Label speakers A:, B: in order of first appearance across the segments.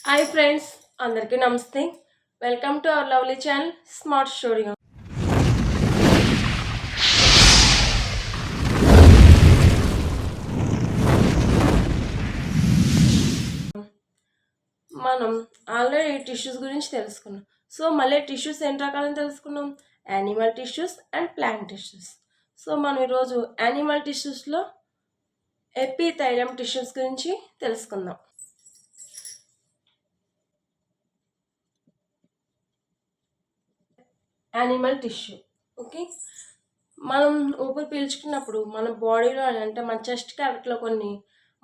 A: Hi friends, అందరికీ నమస్తే. Welcome to our lovely channel smart studio. మనం ఆల్రెడీ టిష్యూస్ గురించి తెలుసుకున్నాం. సో మళ్ళీ టిష్యూస్ ఎన్ని రకాలని తెలుసుకున్నాం. Animal tissues and plant tissues. So మనం ఈరోజు యానిమల్ టిష్యూస్లో ఎపిథైలియం టిష్యూస్ గురించి తెలుసుకుందాం. Animal tissue. ఓకే, మనం ఊపిరి పీల్చుకున్నప్పుడు మన బాడీలో అంటే మన చెస్ట్ క్యావిటీలో కొన్ని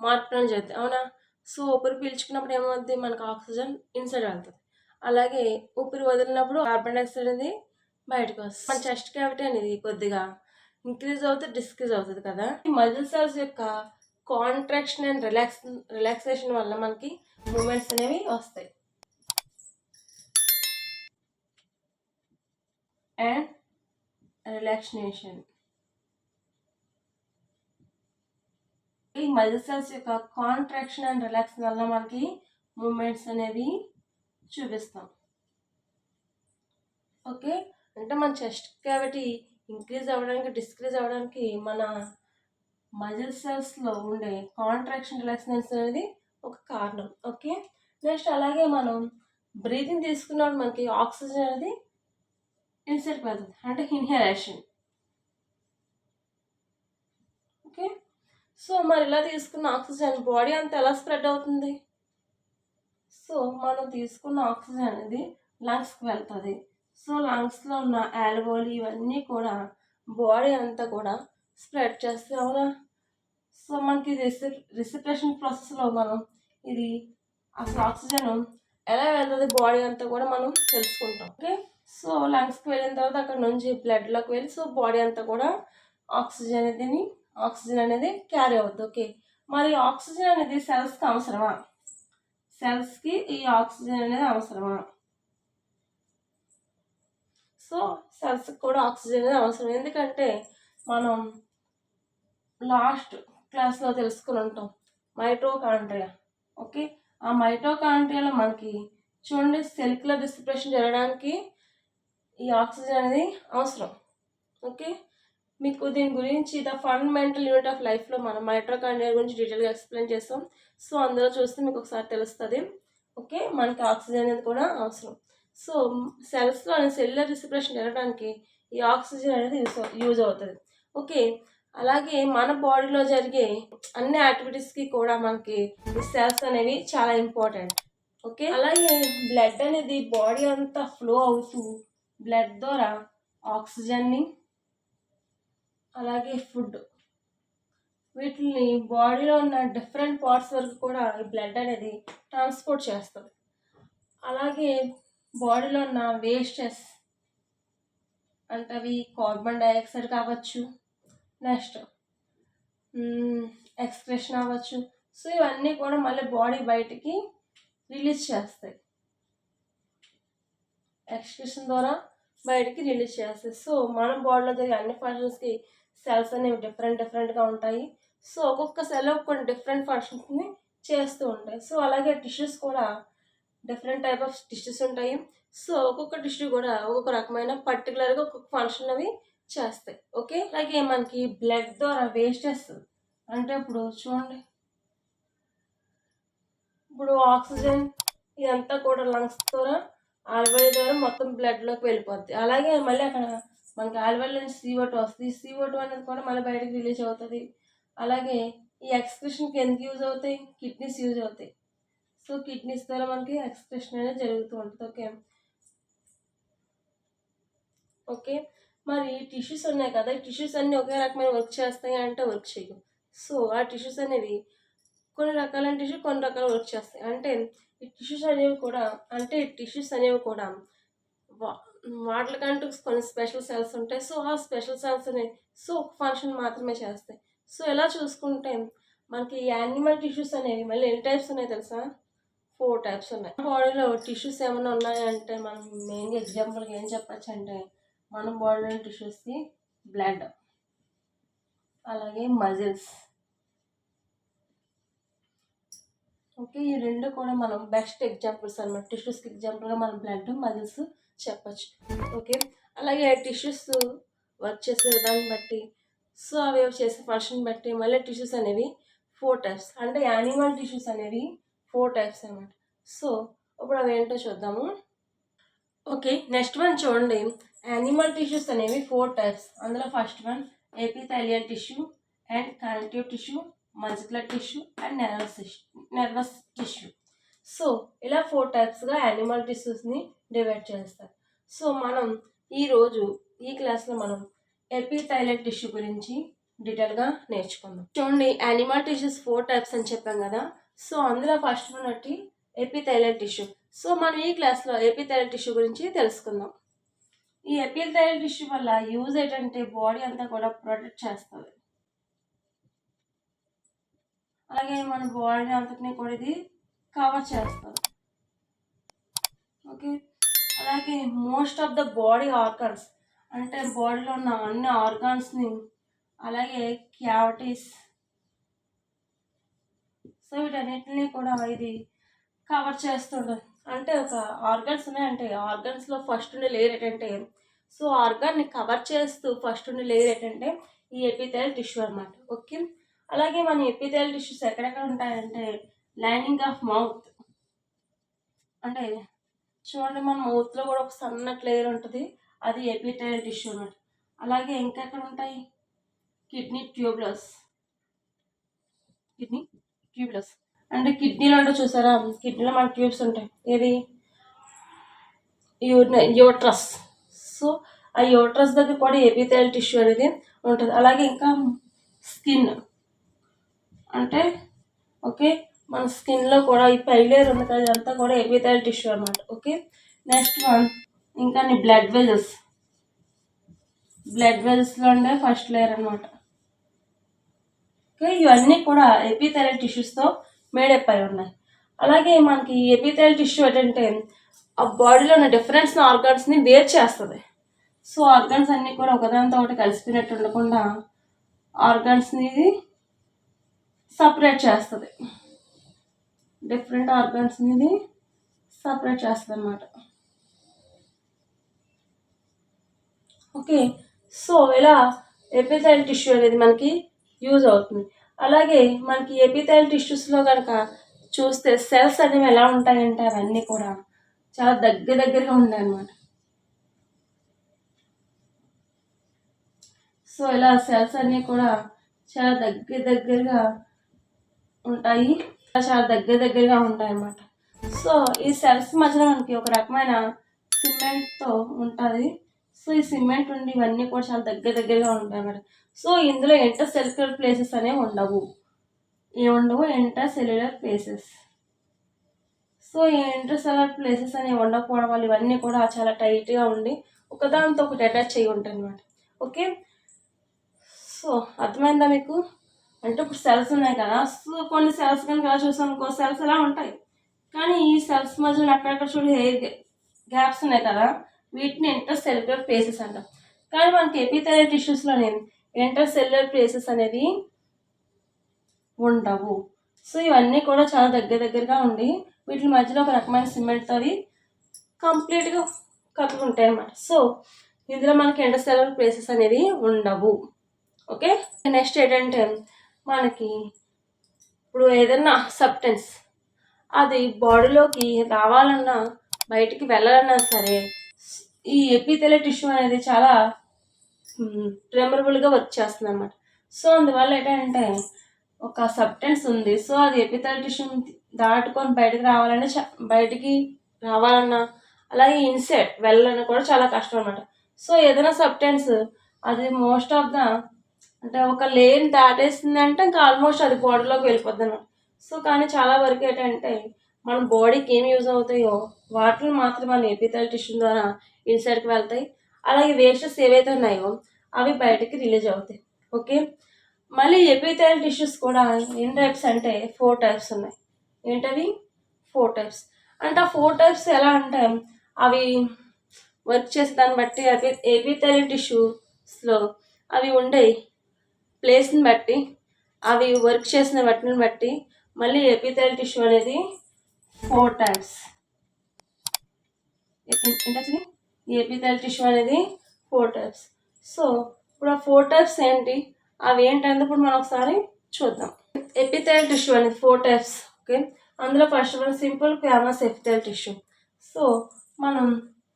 A: మార్పులను జరుగుతాయి, అవునా? సో ఊపిరి పీల్చుకున్నప్పుడు ఏమవుతుంది, మనకు ఆక్సిజన్ ఇన్సైడ్ వెళ్తుంది. అలాగే ఊపిరి వదిలినప్పుడు కార్బన్ డైఆక్సైడ్ అనేది బయటకు వస్తుంది. మన చెస్ట్ క్యావిటీ అనేది కొద్దిగా ఇంక్రీజ్ అవుతుంది, డిస్క్రీజ్ అవుతుంది కదా. ఈ మజిల్ సెల్స్ యొక్క కాంట్రాక్షన్ అండ్ రిలాక్సేషన్ వల్ల మనకి మూమెంట్స్ అనేవి వస్తాయి. అండ్ రిలాక్సేషన్, ఈ మజిల్ సెల్స్ యొక్క కాంట్రాక్షన్ అండ్ రిలాక్స్ వల్ల మనకి మూమెంట్స్ అనేవి చూపిస్తాం. ఓకే, అంటే మన చెస్ట్ క్యావిటీ ఇంక్రీజ్ అవ్వడానికి, డిస్క్రీజ్ అవ్వడానికి మన మజిల్ సెల్స్లో ఉండే కాంట్రాక్షన్ రిలాక్సేషన్ అనేది ఒక కారణం. ఓకే, నెక్స్ట్ అలాగే మనం బ్రీతింగ్ తీసుకున్నప్పుడు మనకి ఆక్సిజన్ అనేది ఇన్సైడ్కి వెళ్తుంది, అంటే ఇన్హలేషన్. ఓకే, సో మరి ఇలా తీసుకున్న ఆక్సిజన్ బాడీ అంతా ఎలా స్ప్రెడ్ అవుతుంది? సో మనం తీసుకున్న ఆక్సిజన్ అనేది లంగ్స్కి వెళ్తుంది. సో లంగ్స్లో ఉన్న ఆల్వోల్ ఇవన్నీ కూడా బాడీ అంతా కూడా స్ప్రెడ్ చేస్తాయి, అవునా? సో మనకి రెస్పిరేషన్ ప్రాసెస్లో మనం ఇది అసలు ఆక్సిజన్ ఎలా వెళ్తుంది బాడీ అంతా కూడా మనం తెలుసుకుంటాం. ఓకే, సో లంగ్స్కి వెళ్ళిన తర్వాత అక్కడ నుంచి బ్లడ్లోకి వెళ్ళి సో బాడీ అంతా కూడా ఆక్సిజన్ అనేది క్యారీ అవుతుంది. ఓకే, మరి ఆక్సిజన్ అనేది సెల్స్కి అవసరమా? సెల్స్కి ఈ ఆక్సిజన్ అనేది అవసరమా? సో సెల్స్కి కూడా ఆక్సిజన్ అనేది అవసరం. ఎందుకంటే మనం లాస్ట్ క్లాస్లో తెలుసుకుని ఉంటాం మైటోకాండ్రియా. ఓకే, ఆ మైటోకాండ్రియాలో మనకి చూడండి సెల్యులర్ రెస్పిరేషన్ జరగడానికి ఈ ఆక్సిజన్ అనేది అవసరం. ఓకే, మీకు దీని గురించి ద ఫండమెంటల్ యూనిట్ ఆఫ్ లైఫ్లో మనం మైటోకాండ్రియా గురించి డీటెయిల్గా ఎక్స్ప్లెయిన్ చేస్తాం. సో అందులో చూస్తే మీకు ఒకసారి తెలుస్తుంది. ఓకే, మనకి ఆక్సిజన్ అనేది కూడా అవసరం. సో సెల్స్లో సెల్యులర్ రెస్పిరేషన్ జరగడానికి ఈ ఆక్సిజన్ అనేది యూజ్ అవుతుంది. ఓకే, అలాగే మన బాడీలో జరిగే అన్ని యాక్టివిటీస్కి కూడా మనకి ఈ సెల్స్ అనేవి చాలా ఇంపార్టెంట్. ఓకే, అలాగే బ్లడ్ అనేది బాడీ అంతా ఫ్లో అవుతూ బ్లడ్ ద్వారా ఆక్సిజన్ని అలాగే ఫుడ్ వీటిని బాడీలో ఉన్న డిఫరెంట్ పార్ట్స్ వరకు కూడా ఈ బ్లడ్ అనేది ట్రాన్స్పోర్ట్ చేస్తుంది. అలాగే బాడీలో ఉన్న వేస్టెస్ అంటే అవి కార్బన్ డైఆక్సైడ్ కావచ్చు, నెక్స్ట్ ఎక్స్క్రెషన్ అవ్వచ్చు. సో ఇవన్నీ కూడా మళ్ళీ బాడీ బయటికి రిలీజ్ చేస్తాయి, ఎక్స్క్రెషన్ ద్వారా బయటికి రిలీజ్ చేస్తాయి. సో మన బాడీలో జరిగే అన్ని ఫంక్షన్స్కి సెల్స్ అనేవి డిఫరెంట్గా ఉంటాయి. సో ఒక్కొక్క సెల్ కొన్ని డిఫరెంట్ ఫంక్షన్స్ని చేస్తూ ఉంటాయి. సో అలాగే టిష్యూస్ కూడా డిఫరెంట్ టైప్ ఆఫ్ టిష్యూస్ ఉంటాయి. సో ఒక్కొక్క టిష్యూ కూడా ఒక్కొక్క రకమైన పర్టికులర్గా ఒక్కొక్క ఫంక్షన్ అవి చేస్తాయి. ఓకే, అలాగే మనకి బ్లడ్ ద్వారా వేస్టెస్ అంటే ఇప్పుడు చూడండి, ఇప్పుడు ఆక్సిజన్ ఇదంతా కూడా లంగ్స్ ద్వారా ఆల్వెల్ ద్వారా మొత్తం బ్లడ్లోకి వెళ్ళిపోద్ది. అలాగే మళ్ళీ అక్కడ మనకి ఆల్వెల్ నుంచి CO2 వస్తుంది. ఈ CO2 అనేది కూడా మళ్ళీ బయటకు రిలీజ్ అవుతుంది. అలాగే ఈ ఎక్స్క్రెషన్కి ఎందుకు యూజ్ అవుతాయి? కిడ్నీస్ యూజ్ అవుతాయి. సో కిడ్నీస్ ద్వారా మనకి ఎక్స్క్రెషన్ అనేది జరుగుతూ ఉంటుంది. ఓకే ఓకే మరి టిష్యూస్ ఉన్నాయి కదా, ఈ టిష్యూస్ అన్నీ ఒకే రకమైన వర్క్ చేస్తాయి అంటే వర్క్ చేయవు. సో ఆ టిష్యూస్ అనేవి కొన్ని రకాలైన టిష్యూ కొన్ని రకాల వర్క్ చేస్తాయి. అంటే ఈ టిష్యూస్ అనేవి కూడా వాటికంటూ కొన్ని స్పెషల్ సెల్స్ ఉంటాయి. సో ఆ స్పెషల్ సెల్స్ అనేవి సో ఒక ఫంక్షన్ మాత్రమే చేస్తాయి. సో ఎలా చూసుకుంటే మనకి యానిమల్ టిష్యూస్ అనేవి మళ్ళీ ఎన్ని టైప్స్ ఉన్నాయి తెలుసా? 4 టైప్స్ ఉన్నాయి. బాడీలో టిష్యూస్ ఏమైనా ఉన్నాయంటే మనం మెయిన్గా ఎగ్జాంపుల్గా ఏం చెప్పచ్చు అంటే మన బాడీలో టిష్యూస్కి బ్లడ్, అలాగే మజిల్స్, ఓకే, ఈ రెండు కూడా మనం బెస్ట్ ఎగ్జాంపుల్స్ అనమాట. టిష్యూస్కి ఎగ్జాంపుల్గా మనం బ్లడ్, మజిల్స్ చెప్పచ్చు. ఓకే, అలాగే టిష్యూస్ వర్క్ చేసే విధానం బట్టి, సో అవి చేసే ఫంక్షన్ బట్టి మళ్ళీ టిష్యూస్ అనేవి 4 టైప్స్. అంటే యానిమల్ టిష్యూస్ అనేవి 4 టైప్స్ అనమాట. సో ఇప్పుడు అవి ఏంటో చూద్దాము. ఓకే, నెక్స్ట్ వన్ చూడండి. యానిమల్ టిష్యూస్ అనేవి 4 టైప్స్. అందులో first one epithelial tissue and connective tissue, muscular tissue and nervous tissue. So ఇలా 4 టైప్స్గా యానిమల్ టిష్యూస్ని డివైడ్ చేస్తారు. సో మనం ఈరోజు ఈ క్లాస్లో మనం ఎపిథెలియల్ టిష్యూ గురించి డీటెయిల్గా నేర్చుకుందాం. చూడండి, యానిమల్ టిష్యూస్ 4 టైప్స్ అని చెప్పాం కదా. సో అందులో ఫస్ట్ వన్ ఒకటి ఎపిథెలియల్ టిష్యూ. సో మనం ఈ క్లాస్లో ఎపిథెలియల్ టిష్యూ గురించి తెలుసుకుందాం. ఈ ఎపిథెలియల్ టిష్యూ వల్ల యూజ్ ఏంటంటే బాడీ అంతా కూడా ప్రొటెక్ట్ చేస్తుంది. అలాగే మన బాడీ అంతటినీ కూడా ఇది కవర్ చేస్తుంది. ఓకే, అలాగే most of the body organs, అంటే బాడీలో ఉన్న అన్ని ఆర్గాన్స్ని, అలాగే క్యావిటీస్, సో వీటన్నిటిని కూడా ఇది కవర్ చేస్తుంటుంది. అంటే ఒక ఆర్గన్స్ ఉన్నాయంటే ఆర్గన్స్లో ఫస్ట్ ఉండే లేయర్ ఏంటంటే, సో ఆర్గాన్ని కవర్ చేస్తూ ఫస్ట్ ఉండే లేయర్ ఏంటంటే ఈ ఎపిథెలియల్ టిష్యూ అనమాట. ఓకే, అలాగే మన ఎపిథెలియల్ టిష్యూస్ ఎక్కడెక్కడ ఉంటాయంటే లైనింగ్ ఆఫ్ మౌత్, అంటే చూడండి మన మౌత్లో కూడా ఒక సన్నటి లేయర్ ఉంటుంది, అది ఎపిథెలియల్ టిష్యూ అనమాట. అలాగే ఇంకెక్కడ ఉంటాయి కిడ్నీ ట్యూబ్లస్, అంటే కిడ్నీలో అంటే చూసారా, కిడ్నీలో మన ట్యూబ్స్ ఉంటాయి, ఏది యూట్రస్. సో ఆ యూట్రస్ దగ్గర కూడా ఎపిథెలియల్ టిష్యూ అనేది ఉంటుంది. అలాగే ఇంకా స్కిన్, అంటే ఓకే మన స్కిన్లో కూడా ఈ పై లేయర్ ఉంది కదా, ఇదంతా కూడా ఎపిథెలియల్ టిష్యూ అనమాట. ఓకే, నెక్స్ట్ వన్ ఇంకా బ్లడ్ వెజల్స్లో ఉండే ఫస్ట్ లేయర్ అనమాట. ఓకే, ఇవన్నీ కూడా ఎపిథెలియల్ టిష్యూస్తో మేడప్ అయి ఉన్నాయి. అలాగే మనకి ఎపిథెలియల్ టిష్యూ ఏంటంటే ఆ బాడీలో ఉన్న డిఫరెంట్ ఆర్గాన్స్ని వేరు చేస్తుంది. సో ఆర్గాన్స్ అన్నీ కూడా ఒకదానితో ఒకటి కలిసిపోయినట్టు ఉండకుండా ఆర్గాన్స్ని ఇది సపరేట్ చేస్తుంది, డిఫరెంట్ ఆర్గాన్స్ని ఇది సపరేట్ చేస్తుంది అన్నమాట. ఓకే, సో ఇలా ఎపిథెలియల్ టిష్యూ అనేది మనకి యూజ్ అవుతుంది. అలాగే మనకి ఎపిథెలియల్ టిష్యూస్లో కనుక చూస్తే సెల్స్ అనేవి ఎలా ఉంటాయంటే అవన్నీ కూడా చాలా దగ్గరగా ఉంటాయి అన్నమాట. సో ఇలా సెల్స్ అన్నీ కూడా చాలా దగ్గరగా ఉంటాయి, చాలా దగ్గరగా ఉంటాయి అన్నమాట. సో ఈ సెల్స్ మధ్యలో మనకి ఒక రకమైన సిమెంట్తో ఉంటుంది. సో ఈ సిమెంట్ ఉండి ఇవన్నీ కూడా చాలా దగ్గరగా ఉంటాయి అన్నమాట. సో ఇందులో ఇంటర్ సెల్యులర్ ప్లేసెస్ అనేవి ఉండవు. Inter cellular places. సో ఈ ఇంటర్ సెల్యులర్ ప్లేసెస్ అనేవి ఉండకపోవడం వల్ల ఇవన్నీ కూడా చాలా టైట్గా ఉండి ఒకదానితో ఒకటి అటాచ్ అయ్యి ఉంటాయి అన్నమాట. ఓకే, సో అర్థమైందా మీకు? అంటే ఇప్పుడు సెల్స్ ఉన్నాయి కదా, సో కొన్ని సెల్స్ కనుక ఎలా చూసాం ఇంకో సెల్స్ ఎలా ఉంటాయి, కానీ ఈ సెల్స్ మధ్యలో అక్కడక్కడ చూడు హెయిర్ గ్యాప్స్ ఉన్నాయి కదా, వీటిని ఇంటర్ సెల్యులర్ ప్లేసెస్ అంటాం. కానీ మనకి ఎపిథెలియల్ టిష్యూస్లోనే ఇంటర్ సెల్యులర్ ప్లేసెస్ అనేవి ఉండవు. సో ఇవన్నీ కూడా చాలా దగ్గరగా ఉండి వీటి మధ్యలో ఒక రకమైన సిమెంట్తో అవి కంప్లీట్గా కప్పి ఉంటాయి అన్నమాట. సో ఇందులో మనకి ఇంటర్ సెల్యులర్ ప్లేసెస్ అనేవి ఉండవు. ఓకే, నెక్స్ట్ ఏంటంటే మనకి ఇప్పుడు ఏదైనా సబ్స్టెన్స్ అది బాడీలోకి రావాలన్నా బయటికి వెళ్ళాలన్నా సరే ఈ ఎపిథెలియల్ టిష్యూ అనేది చాలా మెమరబుల్గా వర్క్ చేస్తుంది అన్నమాట. సో అందువల్ల ఏంటంటే ఒక సబ్స్టెన్స్ ఉంది, సో అది ఎపిథెలియల్ టిష్యూ దాటుకొని బయటికి రావాలన్నా అలాగే ఇన్సైడ్ వెళ్ళాలన్నా కూడా చాలా కష్టం అన్నమాట. సో ఏదైనా సబ్స్టెన్స్ అది మోస్ట్ ఆఫ్ ద అంటే ఒక లేన్ దాటేస్తుంది అంటే ఇంకా ఆల్మోస్ట్ అది బాడీలోకి వెళ్ళిపోద్ది అన్నమాట. సో కానీ చాలా వరకు ఏంటంటే మన బాడీకి ఏమి యూజ్ అవుతాయో వాటిని మాత్రం మన ఎపిథెలియల్ టిష్యూ ద్వారా ఇన్సైడ్కి వెళ్తాయి. అలాగే వేస్టెస్ ఏవైతే ఉన్నాయో అవి బయటకి రిలీజ్ అవుతాయి. ఓకే, మళ్ళీ ఎపిథెలియల్ టిష్యూస్ కూడా ఎన్ని టైప్స్ అంటే 4 టైప్స్ ఉన్నాయి. ఏంటవి 4 టైప్స్ అంటే ఆ 4 టైప్స్ ఎలా అంటే అవి వర్క్ చేసే దాన్ని బట్టి ఎపిథెలియల్ టిష్యూస్లో అవి ఉండే ప్లేస్ని బట్టి అవి వర్క్ చేసిన వాటిని బట్టి మళ్ళీ ఎపిథెల్ టిష్యూ అనేది 4 టైప్స్. ఏంటది? ఈ ఎపిథెల్ టిష్యూ అనేది 4 టైప్స్. సో ఇప్పుడు ఆ 4 టైప్స్ ఏంటి, అవి ఏంటంటే ఇప్పుడు మనం ఒకసారి చూద్దాం. ఎపిథెల్ టిష్యూ అనేది 4 టైప్స్. ఓకే, అందులో first one simple squamous epithelial tissue. So మనం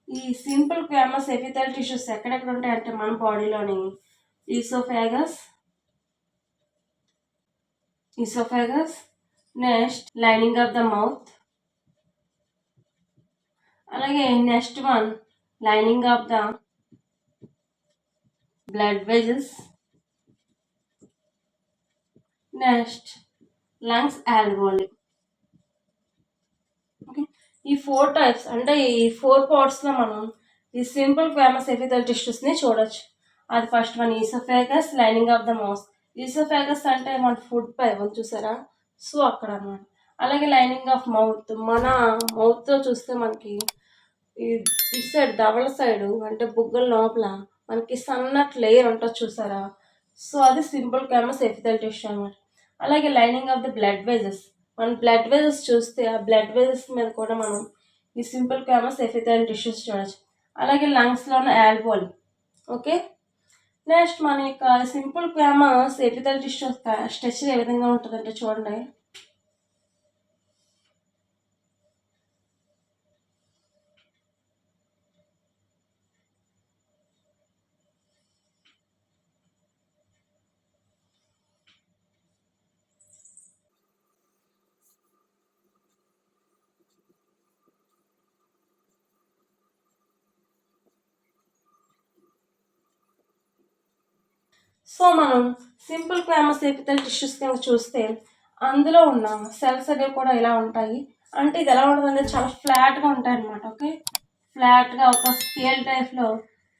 A: ఈ సింపుల్ క్వామస్ ఎపిథెల్ టిష్యూస్ ఎక్కడెక్కడ ఉంటాయంటే మన బాడీలోని oesophagus, next lining of the mouth, అలాగే next one lining of the blood vessels, next lungs alveoli. Okay, ఈ 4 టైప్స్ అంటే ఈ 4 పార్ట్స్లో మనం ఈ సింపుల్ క్వామస్ ఎపిథెల్ టిష్యూస్ని చూడొచ్చు. అది first one oesophagus, lining of the mouth. Oesophagus అంటే మన ఫుడ్ పై చూసారా, సో అక్కడ అన్నమాట. అలాగే లైనింగ్ ఆఫ్ మౌత్, మన మౌత్తో చూస్తే మనకి ఇటు సైడ్ దవడ సైడు అంటే బుగ్గల లోపల మనకి సన్నట్ లేయర్ ఉంటుంది చూసారా, సో అది సింపుల్ క్వామస్ ఎపిథెల్ టిష్యూ అన్నమాట. అలాగే lining of the blood veggies, మన బ్లడ్ వెజెస్ చూస్తే ఆ బ్లడ్ వెజెస్ మీద కూడా మనం ఈ సింపుల్ క్వామస్ ఎపిథెల్ టిష్యూస్ చూడవచ్చు. అలాగే లంగ్స్లోని ఆల్వియోలి. ఓకే, నెక్స్ట్ మన యొక్క simple squamous epithelial tissue structure ఏ విధంగా ఉంటుందంటే చూడండి. సో మనం సింపుల్ క్వామస్ ఎపిథెల్ టిష్యూస్ కనుక చూస్తే అందులో ఉన్న సెల్స్ అనేవి కూడా ఇలా ఉంటాయి. అంటే ఇది ఎలా ఉంటుందంటే చాలా ఫ్లాట్గా ఉంటాయి అన్నమాట. ఓకే, ఫ్లాట్గా ఒక స్కేల్ టైప్లో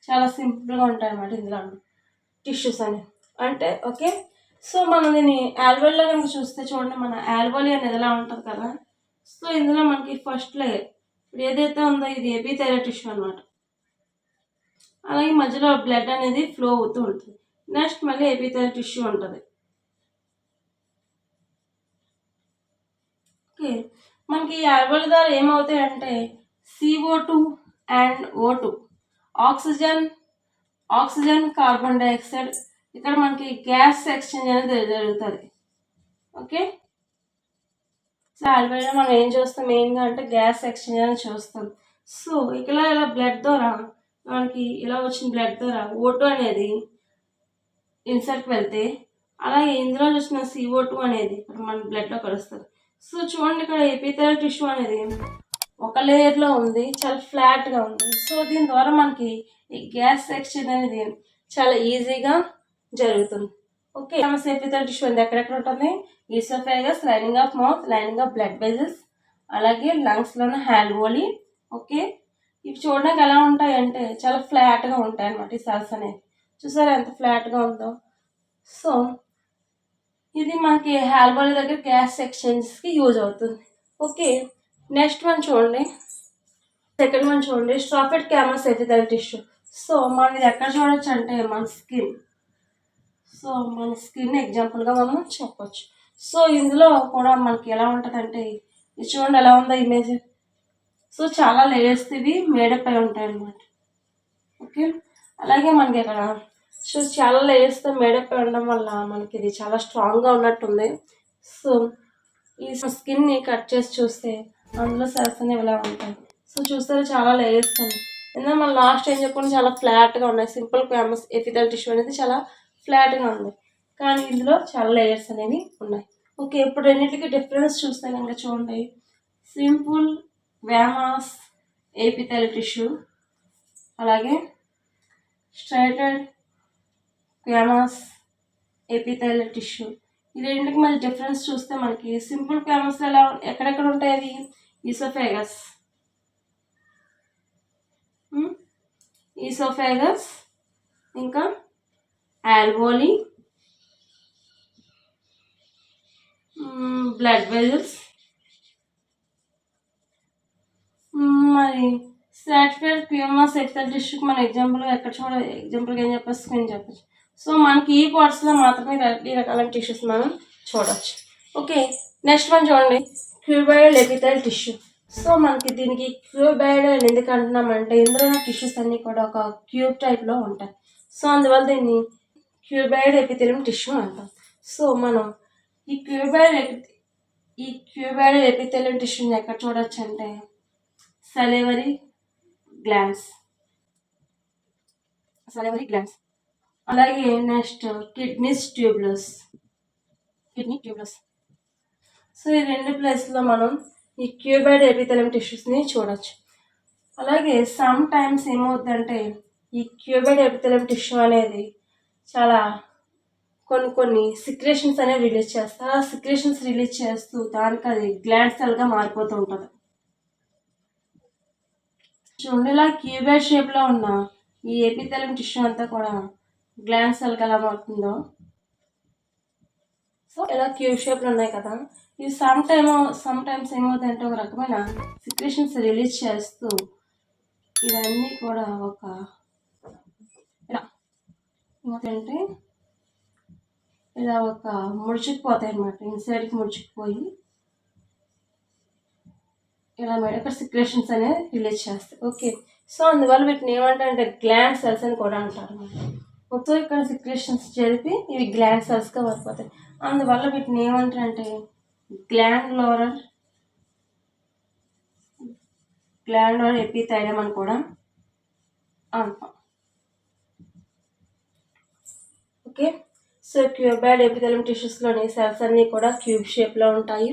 A: చాలా సింపుల్గా ఉంటాయి అన్నమాట ఇందులో టిష్యూస్ అనేవి. అంటే ఓకే, సో మనం దీన్ని ఆల్వియోలో కనుక చూస్తే చూడండి, మన ఆల్వియోలి అనేది ఎలా ఉంటుంది కదా. సో ఇందులో మనకి ఫస్ట్ లేయర్ ఇప్పుడు ఏదైతే ఉందో ఇది ఎపిథెల్ టిష్యూ అనమాట. అలాగే మధ్యలో బ్లడ్ అనేది ఫ్లో అవుతూ ఉంటుంది. నెక్స్ట్ మళ్ళీ ఎపిథెల్ టిష్యూ ఉంటుంది. ఓకే, మనకి ఈ ఆల్వియోల ద్వారా ఏమవుతాయి అంటే CO2 and O2, oxygen carbon dioxide, ఇక్కడ మనకి గ్యాస్ ఎక్స్చేంజ్ అనేది జరుగుతుంది. ఓకే, సో ఆల్వియోలో మనం ఏం చూస్తాం మెయిన్గా అంటే గ్యాస్ ఎక్స్చేంజ్ అనేది చూస్తాం. సో ఇలా బ్లడ్ ద్వారా మనకి ఇలా వచ్చిన బ్లడ్ ద్వారా O2 అనేది ఇన్సర్ట్కి వెళ్తే, అలాగే ఇందులో చూసిన CO2 అనేది ఇప్పుడు మన బ్లడ్లో కలుస్తుంది. సో చూడండి, ఇక్కడ ఎపిథెల్ టిష్యూ అనేది ఒక లేయర్లో ఉంది, చాలా ఫ్లాట్గా ఉంది. సో దీని ద్వారా మనకి ఈ గ్యాస్ ఎక్స్చేంజ్ అనేది చాలా ఈజీగా జరుగుతుంది. ఓకే, ఎపిథెల్ టిష్యూ అనేది ఎక్కడెక్కడ ఉంటుంది, oesophagus, lining of mouth, lining of blood vessels, అలాగే లంగ్స్లోని ఆల్వియోలి. ఓకే, ఇవి చూడడానికి ఎలా ఉంటాయి అంటే చాలా ఫ్లాట్గా ఉంటాయి అన్నమాట. ఈ సెల్స్ అనేవి చూసారా ఎంత ఫ్లాట్గా ఉందో. సో ఇది మనకి ఆల్వియోలి దగ్గర గ్యాస్ ఎక్స్చేంజ్కి యూజ్ అవుతుంది. ఓకే, నెక్స్ట్ వన్ చూడండి, సెకండ్ వన్ చూడండి, స్ట్రాఫిడ్ క్వామస్ ఎపిథెల్ టిష్యూ. సో మనం ఇది ఎక్కడ చూడొచ్చు అంటే మన స్కిన్. సో మన స్కిన్ ఎగ్జాంపుల్గా మనం చెప్పొచ్చు. సో ఇందులో కూడా మనకి ఎలా ఉంటుందంటే ఇది చూడండి ఎలా ఉందో ఇమేజ్. సో చాలా లేయర్స్ ఇవి మేడప్ అయి ఉంటాయి అన్నమాట. ఓకే, అలాగే మనకి ఇక్కడ సో చాలా లేయర్స్తో మేడప్ అయి ఉండడం వల్ల మనకి ఇది చాలా స్ట్రాంగ్గా ఉన్నట్టుంది. సో ఈ స్కిన్ని కట్ చేసి చూస్తే అందులో సెల్స్ అనేవి ఇలా ఉంటాయి. సో చూస్తే చాలా లేయర్స్ ఉన్నాయి. ఎందుకంటే మనం లాస్ట్ ఏం చెప్పుకుంటే చాలా ఫ్లాట్గా ఉన్నాయి. సింపుల్ క్వామస్ ఎపిథెల్ టిష్యూ అనేది చాలా ఫ్లాట్గా ఉంది, కానీ ఇందులో చాలా లేయర్స్ అనేవి ఉన్నాయి. ఓకే, ఇప్పుడు రెండింటికి డిఫరెన్స్ చూస్తే కనుక చూడండి, సింపుల్ క్వామస్ ఎపిథెల్ టిష్యూ అలాగే స్ట్రైటెడ్ క్వామస్ ఎపిథెల్ టిష్యూ, ఈ రెండింటికి మళ్ళీ డిఫరెన్స్ చూస్తే మనకి సింపుల్ క్వామస్లో ఎలా ఎక్కడెక్కడ ఉంటాయి అవి ఈసోఫాగస్ ఇంకా ఆల్వియోలి, బ్లడ్ వెజల్స్, మరి స్ట్రాటిఫైడ్ క్వామస్ ఎపిథెల్ టిష్యూకి మన ఎగ్జాంపుల్గా ఏం చెప్పచ్చు, స్కిన్ చెప్పచ్చు. సో మనకి ఈ పార్ట్స్లో మాత్రమే ఈ రకాల టిష్యూస్ మనం చూడవచ్చు. ఓకే, నెక్స్ట్ వన్ చూడండి, క్యూబాయిడల్ ఎపిథెల్ టిష్యూ. సో మనకి దీనికి క్యూబాయిడల్ ఎందుకు అంటున్నామంటే ఇందులో టిష్యూస్ అన్నీ కూడా ఒక క్యూబ్ టైప్లో ఉంటాయి. సో అందువల్ల దీన్ని క్యూబాయిడ్ ఎపిథెలియం టిష్యూ అంటాం. సో మనం ఈ క్యూబాయిడల్ ఎపిథెలియం టిష్యూని ఎక్కడ చూడొచ్చు అంటే సలైవరీ గ్లాండ్స్, అలాగే నెక్స్ట్ కిడ్నీ ట్యూబ్లస్. సో ఈ రెండు ప్లేస్లో మనం ఈ క్యూబాయిడ్ ఎపిథెలియం టిష్యూస్ని చూడొచ్చు. అలాగే సమ్ టైమ్స్ ఏమవుతుందంటే ఈ క్యూబాయిడ్ ఎపిథెలియం టిష్యూ అనేది చాలా కొన్ని సిక్రేషన్స్ అనేవి రిలీజ్ చేస్తారు. ఆ సిక్రేషన్స్ రిలీజ్ చేస్తూ దానికి అది గ్లాండ్ సెల్గా మారిపోతూ ఉంటుంది. చూడండి, ఇలా క్యూబాయిడ్ షేప్లో ఉన్న ఈ ఎపిథెలియం టిష్యూ అంతా కూడా గ్లాండ్ సెల్గా ఎలా మారుతుందో. సో ఇలా క్యూబ్ షేప్లో ఉన్నాయి కదా, ఇవి సమ్ టైమ్స్ ఏమవుతాయంటే ఒక రకమైన సిక్రేషన్స్ రిలీజ్ చేస్తూ ఇవన్నీ కూడా ఒక ఇలా ఏమవుతాయంటే ఇలా ఒక ముడుచుకుపోతాయి అన్నమాట. ఇన్సైడ్కి ముడుచుకుపోయి ఇలా మెడికల్ సిక్రేషన్స్ అనేవి రిలీజ్ చేస్తాయి. ఓకే, సో అందువల్ల వీటిని ఏమంటారంటే గ్లాండ్ సెల్స్ అని కూడా అంటారు అన్నమాట. మొత్తం ఇక్కడ సిక్రేషన్స్ జరిపి ఇవి గ్లాండ్ సెల్స్గా మారిపోతాయి. అందువల్ల వీటిని ఏమంటారంటే గ్లాండ్యులర్ ఎపిథెలియం అని కూడా అంటాం. ఓకే, సో క్యూబాయిడ్ ఎపిథెలియం టిష్యూస్లోని సెల్స్ అన్నీ కూడా క్యూబ్ షేప్లో ఉంటాయి.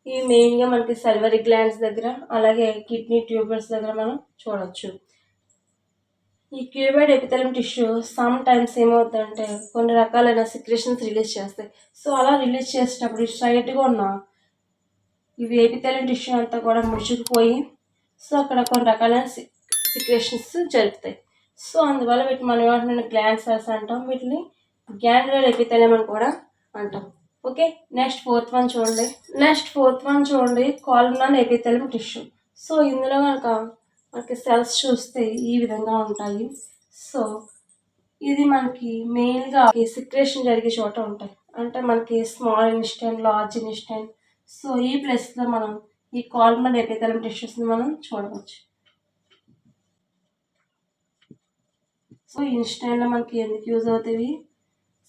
A: ఇవి మెయిన్గా మనకి సల్వరీ గ్లాండ్స్ దగ్గర అలాగే కిడ్నీ ట్యూబర్స్ దగ్గర మనం చూడవచ్చు. ఈ క్యూబాయిడ్ ఎపిథెలియం టిష్యూ సమ్ టైమ్స్ ఏమవుతుందంటే కొన్ని రకాలైన సిక్రేషన్స్ రిలీజ్ చేస్తాయి. సో అలా రిలీజ్ చేసేటప్పుడు స్ట్రైట్గా ఉన్న ఇవి ఎపిథెలియం టిష్యూ అంతా కూడా ముడుచుకుపోయి సో అక్కడ కొన్ని రకాలైన సిక్రేషన్స్ జరుపుతాయి. సో అందువల్ల వీటిని మనం ఏమంటున్న గ్లాండ్ సెల్స్ అంటాం. వీటిని గ్లాండ్యులర్ ఎపిథెలియం అని కూడా అంటాం. ఓకే, నెక్స్ట్ ఫోర్త్ వన్ చూడండి, కాల్మనర్ ఎపిథెలియం టిష్యూ. సో ఇందులో కనుక మనకి సెల్స్ చూస్తే ఈ విధంగా ఉంటాయి. సో ఇది మనకి మెయిన్గా సిక్రేషన్ జరిగే చోట ఉంటాయి. అంటే మనకి small instant, large instant. So ఈ ప్లేస్లో మనం ఈ కాల్మనర్ ఎపిథెలియం టిష్యూస్ని మనం చూడవచ్చు. సో ఇన్స్టెంట్లో మనకి ఎందుకు యూజ్ అవుతాయి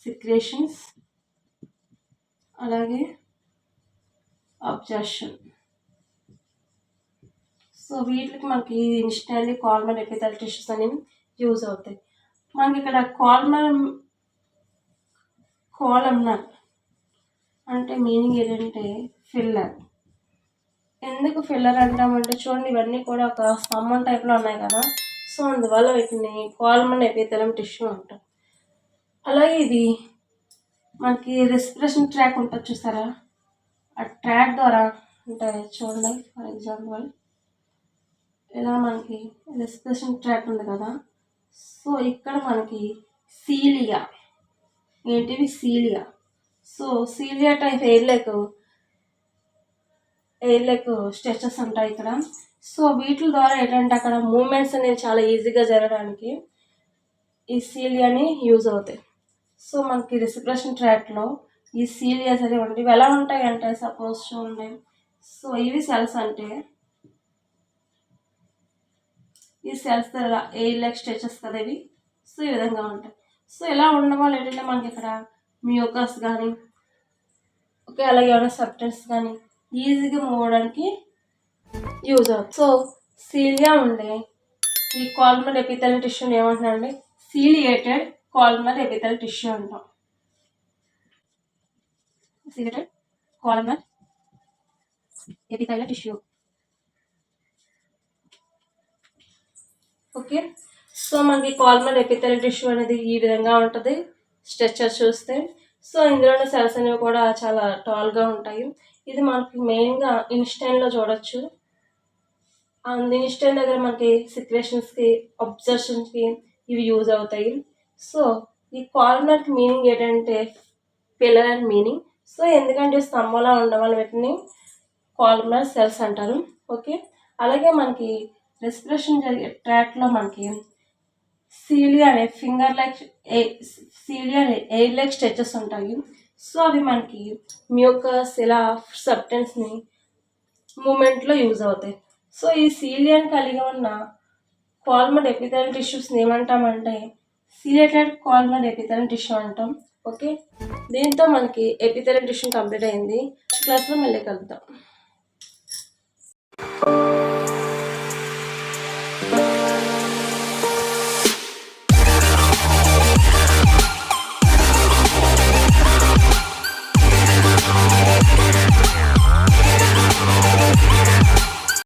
A: సిక్రేషన్స్, అలాగే అబ్జర్షన్. సో వీటికి మనకి ఇన్స్టెంట్లీ కాల్మనర్ ఎపిథెలియం టిష్యూస్ అనేవి యూజ్ అవుతాయి. మనకి ఇక్కడ కాలమ్నర్ అంటే మీనింగ్ ఏంటంటే ఫిల్లర్. ఎందుకు ఫిల్లర్ అంటామంటే చూడండి ఇవన్నీ కూడా ఒక స్తంభం టైప్లో ఉన్నాయి కదా, సో అందువల్ల వీటిని కాల్మనర్ ఎపిథెలియం టిష్యూ అంటాం. అలాగే ఇది మనకి రెస్పిరేషన్ ట్రాక్ ఉంటుంది చూసారా, ఆ ట్రాక్ ద్వారా అంటే చూడండి ఫర్ ఎగ్జాంపుల్ ఇలా మనకి రెస్పిరేషన్ ట్రాక్ ఉంది కదా, సో ఇక్కడ మనకి cilia so cilia type hair like structures ఉంటాయి ఇక్కడ. సో వీటి ద్వారా ఏంటంటే అక్కడ మూమెంట్స్ అనేవి చాలా ఈజీగా జరగడానికి ఈ సీలియాని యూజ్ అవుతాయి. సో మనకి రెస్పిరేషన్ ట్రాక్లో ఈ సీలియాస్ అనేవి ఉంటాయి. ఇవి ఎలా ఉంటాయి అంటే సపోజ్ చూడండి, సో ఇవి సెల్స్ అంటే ఈ సెల్స్ ఇలా ఎయిర్ లెక్ స్ట్రెచెస్ కదా ఇవి. సో ఈ విధంగా ఉంటాయి. సో ఇలా ఉండడం వల్ల ఏంటంటే మనకి ఇక్కడ మ్యూకస్ కానీ ఓకే అలాగే ఏమైనా సబ్స్టెన్స్ కానీ ఈజీగా మూవ్ అవడానికి యూజ్ అవుతుంది. సో సీలియా ఉండే ఈ కాల్మనర్ ఎపిథెలియం టిష్యూని ఏమంటున్నారండి సీలియేటెడ్ కాల్మనర్ ఎపిథెలియం టిష్యూ అంటాం. Ciliated columnar epithelium tissue. Okay, so మనకి కాల్మనర్ ఎపిథెలియం టిష్యూ అనేది ఈ విధంగా ఉంటుంది స్ట్రక్చర్ చూస్తే. సో ఇందులోని సెల్స్ అనేవి కూడా చాలా టాల్గా ఉంటాయి. ఇది మనకి మెయిన్గా ఇన్స్టెంట్లో చూడొచ్చు. ఇన్స్టెంట్ దగ్గర మనకి సిక్రేషన్స్కి, అబ్జర్షన్స్కి ఇవి యూజ్ అవుతాయి. సో ఈ కాల్మనర్కి మీనింగ్ ఏంటంటే పిల్లర్ అండ్ మీనింగ్. సో ఎందుకంటే స్తంభంలా ఉండడం వల్ల వీటిని కాల్మనర్ సెల్స్ అంటారు. ఓకే, అలాగే మనకి రెస్పిరేషన్ జరిగే ట్రాక్లో మనకి సీలియా అనే ఎయిర్ లెక్ స్ట్రెచెస్ ఉంటాయి. సో అవి మనకి మ్యూకస్ ఇలా సబ్టెన్స్ని మూమెంట్లో యూజ్ అవుతాయి. సో ఈ సీలియాని కలిగి ఉన్న కాల్మర్ ఎపిథెలియల్ టిష్యూస్ని ఏమంటామంటే సీలియేటెడ్ కాల్మర్ ఎపిథెలియల్ టిష్యూ అంటాం. ఓకే, దీంతో మనకి ఎపిథెలియల్ టిష్యూ కంప్లీట్ అయింది. క్లాస్లో మళ్ళీ కలుద్దాం.